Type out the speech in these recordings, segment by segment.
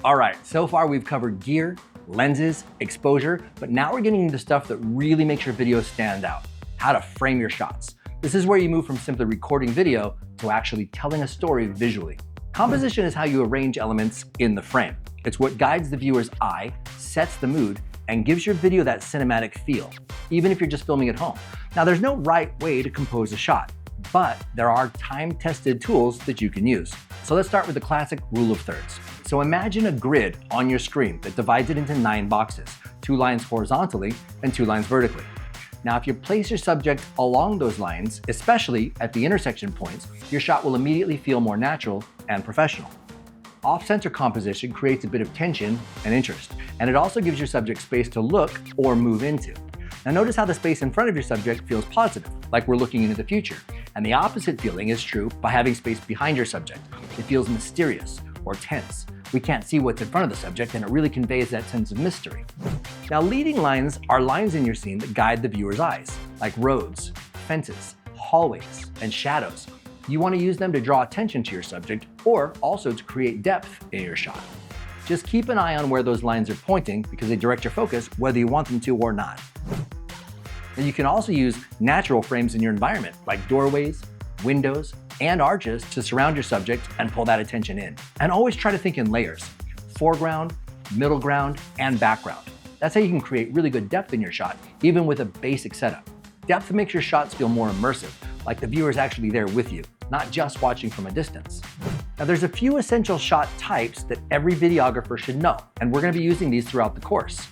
All right, so far we've covered gear, lenses, exposure, but now we're getting into stuff that really makes your videos stand out. How to frame your shots. This is where you move from simply recording video to actually telling a story visually. Composition is how you arrange elements in the frame. It's what guides the viewer's eye, sets the mood, and gives your video that cinematic feel, even if you're just filming at home. Now, there's no right way to compose a shot, but there are time-tested tools that you can use. So let's start with the classic rule of thirds. So imagine a grid on your screen that divides it into 9 boxes, 2 lines horizontally and 2 lines vertically. Now, if you place your subject along those lines, especially at the intersection points, your shot will immediately feel more natural and professional. Off-center composition creates a bit of tension and interest, and it also gives your subject space to look or move into. Now notice how the space in front of your subject feels positive, like we're looking into the future. And the opposite feeling is true by having space behind your subject. It feels mysterious or tense. We can't see what's in front of the subject, and it really conveys that sense of mystery. Now, leading lines are lines in your scene that guide the viewer's eyes, like roads, fences, hallways, and shadows. You want to use them to draw attention to your subject or also to create depth in your shot. Just keep an eye on where those lines are pointing because they direct your focus whether you want them to or not. And you can also use natural frames in your environment, like doorways, windows, and arches to surround your subject and pull that attention in. And always try to think in layers: foreground, middle ground, and background. That's how you can create really good depth in your shot, even with a basic setup. Depth makes your shots feel more immersive, like the viewer's actually there with you, not just watching from a distance. Now, there's a few essential shot types that every videographer should know, and we're going to be using these throughout the course.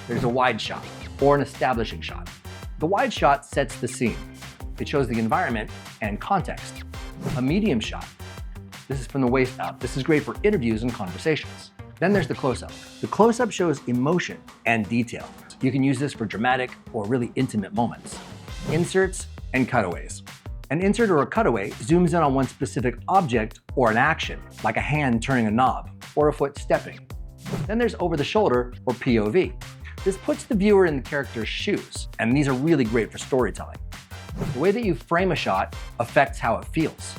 There's a wide shot, or an establishing shot. The wide shot sets the scene. It shows the environment and context. A medium shot. This is from the waist up. This is great for interviews and conversations. Then there's the close-up. The close-up shows emotion and detail. You can use this for dramatic or really intimate moments. Inserts and cutaways. An insert or a cutaway zooms in on one specific object or an action, like a hand turning a knob or a foot stepping. Then there's over the shoulder or POV. This puts the viewer in the character's shoes, and these are really great for storytelling. The way that you frame a shot affects how it feels.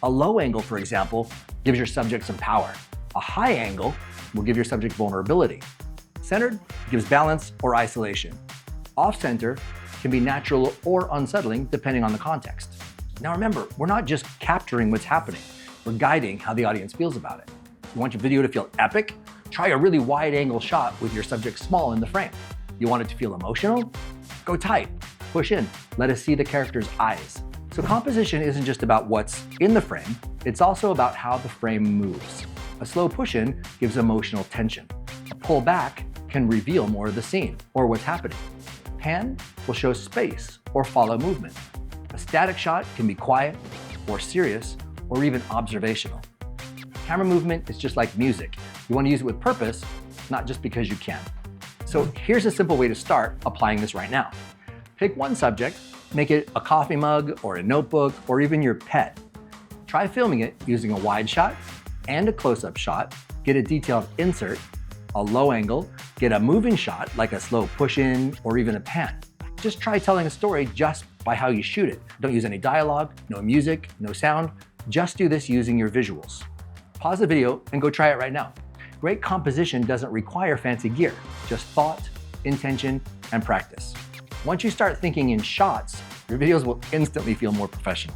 A low angle, for example, gives your subject some power. A high angle will give your subject vulnerability. Centered gives balance or isolation. Off-center can be natural or unsettling depending on the context. Now remember, we're not just capturing what's happening, we're guiding how the audience feels about it. You want your video to feel epic? Try a really wide angle shot with your subject small in the frame. You want it to feel emotional? Go tight, push in, let us see the character's eyes. So composition isn't just about what's in the frame, it's also about how the frame moves. A slow push-in gives emotional tension. A pull back can reveal more of the scene or what's happening. Pan will show space or follow movement. A static shot can be quiet or serious or even observational. Camera movement is just like music. You want to use it with purpose, not just because you can. So here's a simple way to start applying this right now. Pick one subject, make it a coffee mug or a notebook or even your pet. Try filming it using a wide shot and a close-up shot. Get a detailed insert, a low angle, get a moving shot like a slow push-in or even a pan. Just try telling a story just by how you shoot it. Don't use any dialogue, no music, no sound. Just do this using your visuals. Pause the video and go try it right now. Great composition doesn't require fancy gear, just thought, intention, and practice. Once you start thinking in shots, your videos will instantly feel more professional.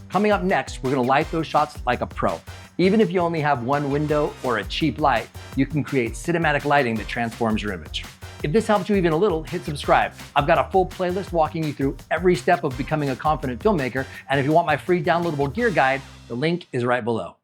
Coming up next, we're gonna light those shots like a pro. Even if you only have one window or a cheap light, you can create cinematic lighting that transforms your image. If this helped you even a little, hit subscribe. I've got a full playlist walking you through every step of becoming a confident filmmaker, and if you want my free downloadable gear guide, the link is right below.